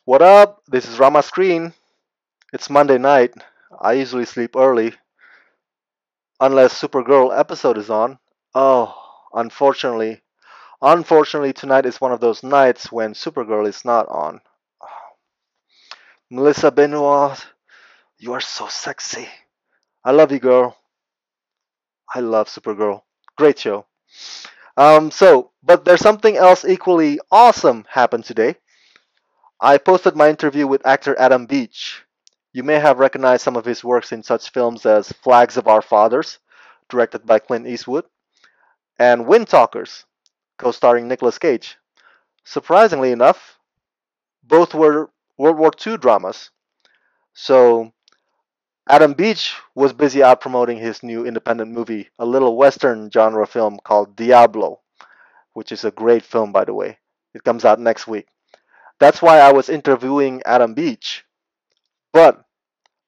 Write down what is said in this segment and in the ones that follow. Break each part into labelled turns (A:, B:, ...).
A: What up? This is Rama Screen. It's Monday night. I usually sleep early, unless Supergirl episode is on. Oh, unfortunately, tonight is one of those nights when Supergirl is not on. Melissa Benoist, you are so sexy. I love you, girl. I love Supergirl. Great show. But there's something else equally awesome happened today. I posted my interview with actor Adam Beach. You may have recognized some of his works in such films as Flags of Our Fathers, directed by Clint Eastwood, and Windtalkers, co-starring Nicolas Cage. Surprisingly enough, both were World War II dramas. So Adam Beach was busy out promoting his new independent movie, a little western genre film called Diablo, which is a great film, by the way. It comes out next week. That's why I was interviewing Adam Beach. But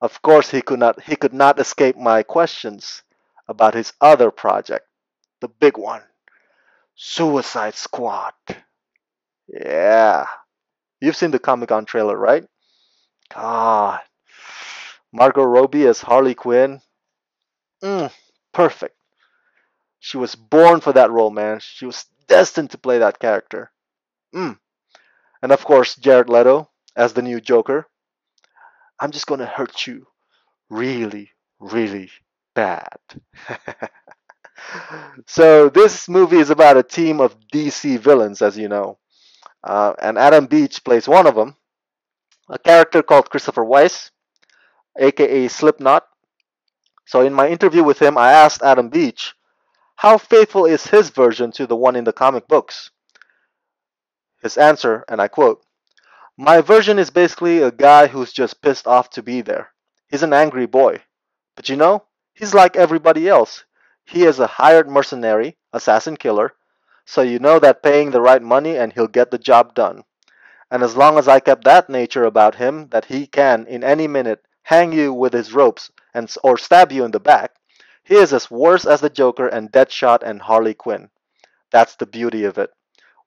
A: of course, he could not escape my questions about his other project, the big one, Suicide Squad. Yeah, you've seen the Comic Con trailer, right? God, Margot Robbie as Harley Quinn. Mm, perfect. She was born for that role, man. She was destined to play that character. Mm. And of course, Jared Leto as the new Joker. I'm just gonna hurt you really, really bad. So this movie is about a team of DC villains, as you know, and Adam Beach plays one of them, a character called Christopher Weiss, aka Slipknot. So in my interview with him, I asked Adam Beach how faithful is his version to the one in the comic books. His answer, and I quote, "My version is basically a guy who's just pissed off to be there. He's an angry boy. But you know, he's like everybody else. He is a hired mercenary, assassin killer, so you know that paying the right money and he'll get the job done. And as long as I kept that nature about him that he can, in any minute, hang you with his ropes or stab you in the back, he is as worse as the Joker and Deadshot and Harley Quinn. That's the beauty of it.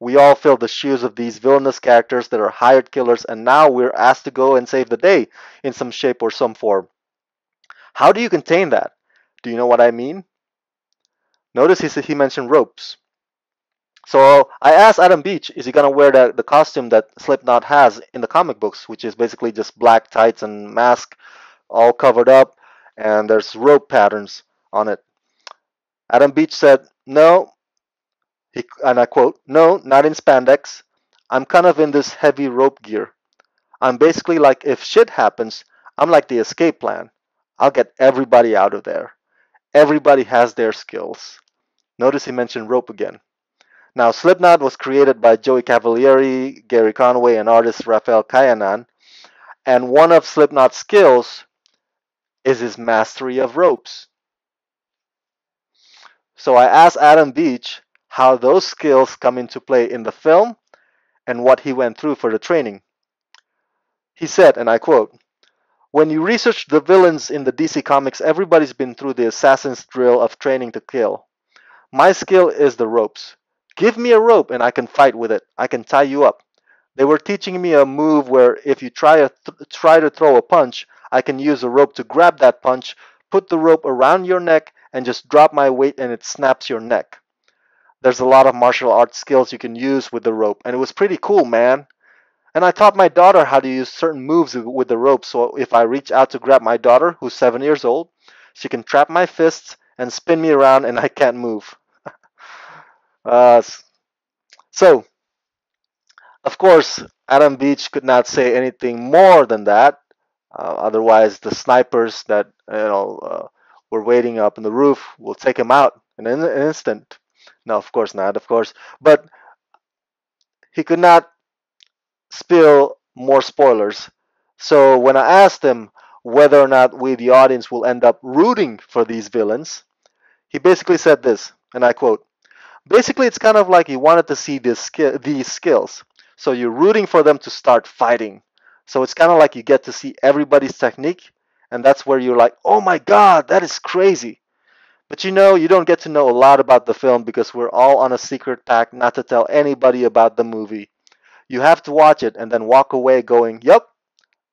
A: We all fill the shoes of these villainous characters that are hired killers, and now we're asked to go and save the day in some shape or some form. How do you contain that? Do you know what I mean?" Notice he mentioned ropes. So I asked Adam Beach, is he gonna wear the costume that Slipknot has in the comic books, which is basically just black tights and mask, all covered up, and there's rope patterns on it. Adam Beach said, "No," and I quote, "No, not in spandex. I'm kind of in this heavy rope gear. I'm basically like, if shit happens, I'm like the escape plan. I'll get everybody out of there. Everybody has their skills." Notice he mentioned rope again. Now, Slipknot was created by Joey Cavalieri, Gary Conway, and artist Rafael Kayanan, and one of Slipknot's skills is his mastery of ropes. So I asked Adam Beach how those skills come into play in the film and what he went through for the training. He said, and I quote, "When you research the villains in the DC Comics, everybody's been through the assassin's drill of training to kill. My skill is the ropes. Give me a rope and I can fight with it. I can tie you up. They were teaching me a move where if you try to throw a punch, I can use a rope to grab that punch, put the rope around your neck, and just drop my weight and it snaps your neck. There's a lot of martial arts skills you can use with the rope, and it was pretty cool, man. And I taught my daughter how to use certain moves with the rope, so if I reach out to grab my daughter, who's 7 years old, she can trap my fists and spin me around and I can't move." Uh, so, of course, Adam Beach could not say anything more than that. Otherwise, the snipers that were waiting up in the roof will take him out in an instant. No, of course not, of course. But he could not spill more spoilers. So when I asked him whether or not we, the audience, will end up rooting for these villains, he basically said this, and I quote, "Basically, it's kind of like you wanted to see these skills. So you're rooting for them to start fighting. So it's kind of like you get to see everybody's technique, and that's where you're like, oh my god, that is crazy. But you know, you don't get to know a lot about the film because we're all on a secret pact not to tell anybody about the movie. You have to watch it and then walk away going, "Yup,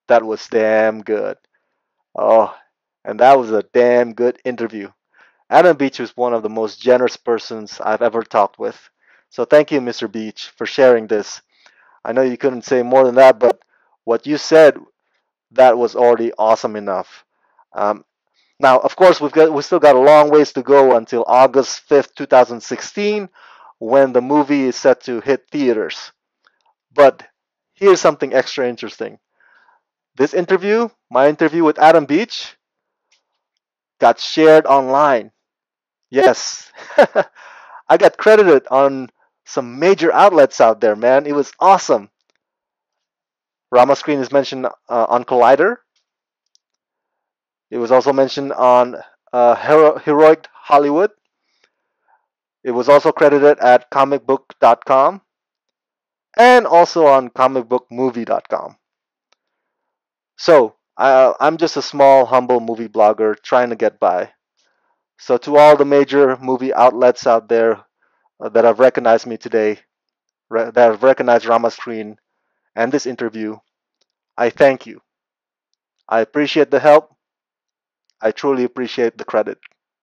A: that was damn good." Oh, and that was a damn good interview. Adam Beach was one of the most generous persons I've ever talked with. So thank you, Mr. Beach, for sharing this. I know you couldn't say more than that, but what you said, that was already awesome enough. Um, Now, of course, we still got a long ways to go until August 5th, 2016, when the movie is set to hit theaters. But here's something extra interesting. This interview, my interview with Adam Beach, got shared online. Yes. I got credited on some major outlets out there, man. It was awesome. Rama Screen is mentioned on Collider. It was also mentioned on Heroic Hollywood. It was also credited at comicbook.com and also on comicbookmovie.com. So, I'm just a small, humble movie blogger trying to get by. So, to all the major movie outlets out there that have recognized me today, that have recognized Rama Screen and this interview, I thank you. I appreciate the help. I truly appreciate the credit.